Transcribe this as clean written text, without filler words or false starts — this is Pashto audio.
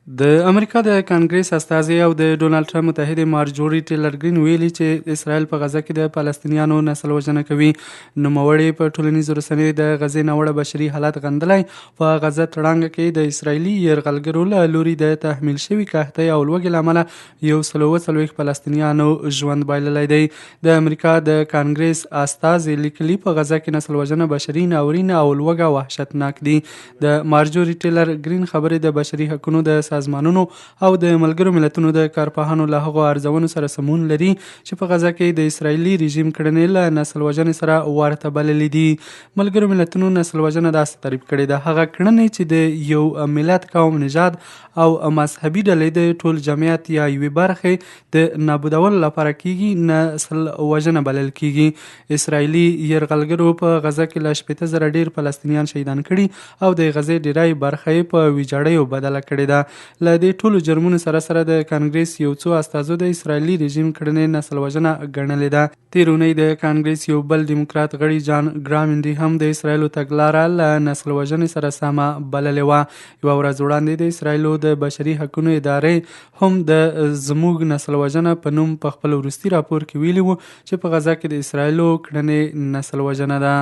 د امریکا د کانګریس استازي او د ډونالډ ټرمپ متحدې مارجوري ټیلر ګرین ویلي چې اسرائیل په غزه کې د فلسطینیانو نسل وژنه کوي. نوموړي په ټولنیزو رسنیو د غزې ناوړه بشري حالت غندلی. په غزه تړانګه کې د اسرائیلي یرغلګرو له لوري د تحمیل شوي قحطۍ او لوږې له امله 140 فلسطینیانو ژوند بایللی دی. د امریکا د کانګریس استازي لیکلي په غزه کې نسل وژنه بشري ناورین او لوږه وحشتناک دي. د مارجوري ټیلر ګرین خبرې د بشري حقوقو د سازمانونو او د ملګرو ملتونو د کارپوهانو له هغو ارزونو سره سمون لري چې په غزه کې د اسرائیلي رژیم کړنې له نسل وژنې سره ورته بللې دي. ملګرو ملتونو نسل وژنه داسې تعریف کړې ده: هغه کړنې چې د یو ملت، قوم، نژاد او مذهبي ډلې د ټول جمعیت یا یوې برخې د نابودولو لپاره کیږي، نسل وژنه بلل کیږي. اسرائیلي یرغلګرو په غزه کې له 80,000 ډیر فلسطینیان شهیدان کړي او د غزې ډیری برخه یې په ویجاړیو بدله کړې ده. له دې ټولو جرمونو سره سره د کانګریس یو څو استازو د اسرائیلي رژیم کړنې نسل وژنه ګڼلې ده. تېر اونۍ د کانګریس یو بل ډیموکرات غړي جان ګرامینډي هم د اسرائیلو تګلاره له نسل وژنې سره سمه بللې وه. یوه ورځ وړاندې د اسرائیلو د بشري حقوقو ادارې هم د زموږ نسل وژنه په نوم په خپل وروستي راپور کې ویلي وو چې په غزه کې د اسرائیلو کړنې نسل وژنه ده.